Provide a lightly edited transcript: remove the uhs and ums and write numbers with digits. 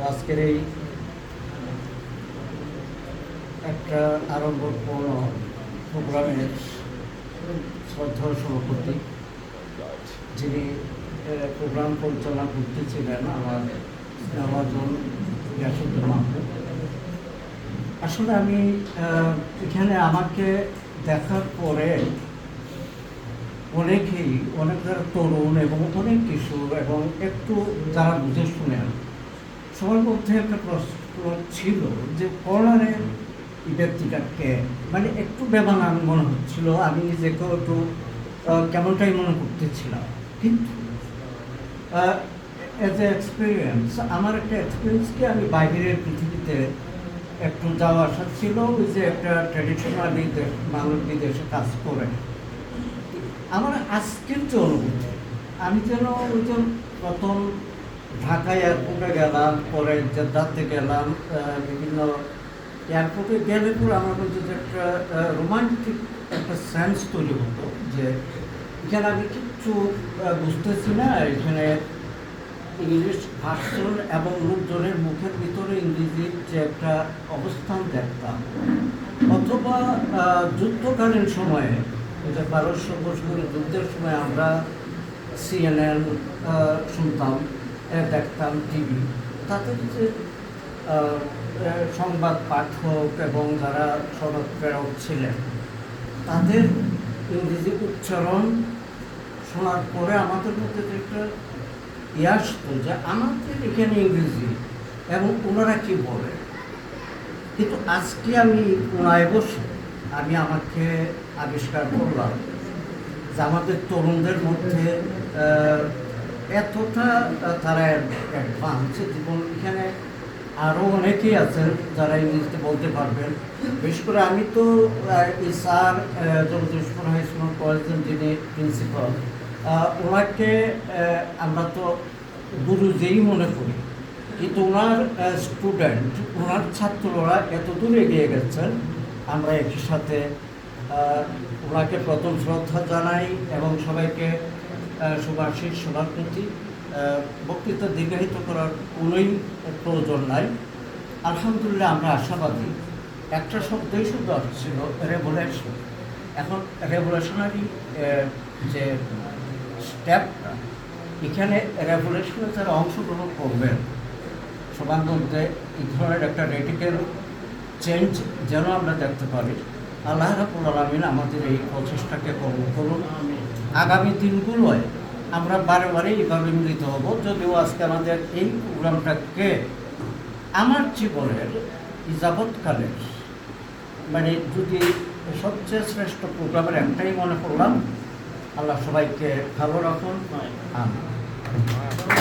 আজকের এই একটা আড়ম্বরপূর্ণ প্রোগ্রামের শ্রদ্ধা সভাপতি যিনি প্রোগ্রাম পরিচালনা করতেছিলেন আমাজন গ্যাসুদ্দিন মাহমুদ। আসলে আমি এখানে আমাকে দেখার পরে অনেকেই অনেক যারা তরুণ এবং অনেক কিশোর এবং একটু যারা বুঝে শুনেন সবার মধ্যে একটা প্রশ্ন ছিল যে কর্নারের এই ব্যক্তিটাকে মানে একটু বেমানান মনে হচ্ছিল। আমি নিজেকেও একটু কেমনটাই মনে করতেছিলাম, কিন্তু অ্যাজ এ এক্সপিরিয়েন্স আমার একটা এক্সপিরিয়েন্সকে আমি বাইরের পৃথিবীতে একটু যাওয়া আসা ছিল। ওই যে একটা ট্র্যাডিশনাল মানুষ বিদেশে কাজ করে আমার আজকের যে অনুভূতি, আমি যেন ওই যে প্রথম ঢাকা এয়ারপোর্টে গেলাম, পরে জেদ্দাতে গেলাম, বিভিন্ন এয়ারপোর্টে গেলে পরে আমার মধ্যে যে একটা রোমান্টিক একটা সেন্স তৈরি হতো যে এখানে আমি কিচ্ছু বুঝতেছি না, এখানে ইংলিশ ভাষণ এবং লোকজনের মুখের ভিতরে ইংরেজির যে একটা অবস্থান দেখতাম, অথবা যুদ্ধকালীন সময়ে যে 1200 বছরের যুদ্ধের সময় আমরা CNN শুনতাম, দেখতাম টিভি, তাদের যে সংবাদ পাঠক এবং যারা সংবাদ প্রেরক ছিলেন তাদের ইংরেজি উচ্চারণ শোনার পরে আমাদের মধ্যে যে একটা আসতো যে আমাদের এখানে ইংরেজি এবং ওনারা কি বলে। কিন্তু আজকে আমি কোনায় বসে আমি আমাকে আবিষ্কার করলাম যে আমাদের তরুণদের মধ্যে এতটা তারা অ্যাডভান্স এবং এখানে আরও অনেকেই আছেন যারা ইংরেজিতে বলতে পারবেন। বিশেষ করে আমি তো এই স্যার জগদীশপুর হাই স্কুল কলেজের যিনি প্রিন্সিপাল, ওনাকে আমরা তো গুরু যেই মনে করি, কিন্তু ওনার স্টুডেন্ট, ওনার ছাত্ররা এত দূরে এগিয়ে গেছেন, আমরা একই সাথে ওনাকে প্রথম শ্রদ্ধা জানাই এবং সবাইকে শুভাশীষ শোনার প্রতি বক্তৃতা দীর্ঘায়িত করার কোনোই প্রয়োজন নাই। আলহামদুলিল্লাহ আমরা আশাবাদী। একটা শব্দই শুধু আসছিল রেভলিউশন। এখন রেভলিউশনারি যে স্টেপটা, এখানে রেভলিউশনে যারা অংশগ্রহণ করবেন সবার মধ্যে এই ধরনের একটা রেডিক্যাল চেঞ্জ যেন আমরা দেখতে পারি। আল্লাহ রাব্বুল আলামিন আমাদের এই প্রচেষ্টাকে কবুল করুন। আগামী দিনগুলোয় আমরা বারে বারে এইভাবে মিলিত হব। যদিও আজকে আমাদের এই প্রোগ্রামটাকে আমার জীবনের যাবৎকালের মানে যদি সবচেয়ে শ্রেষ্ঠ প্রোগ্রামের একটাই মনে করলাম। আল্লাহ সবাইকে ভালো রাখুন।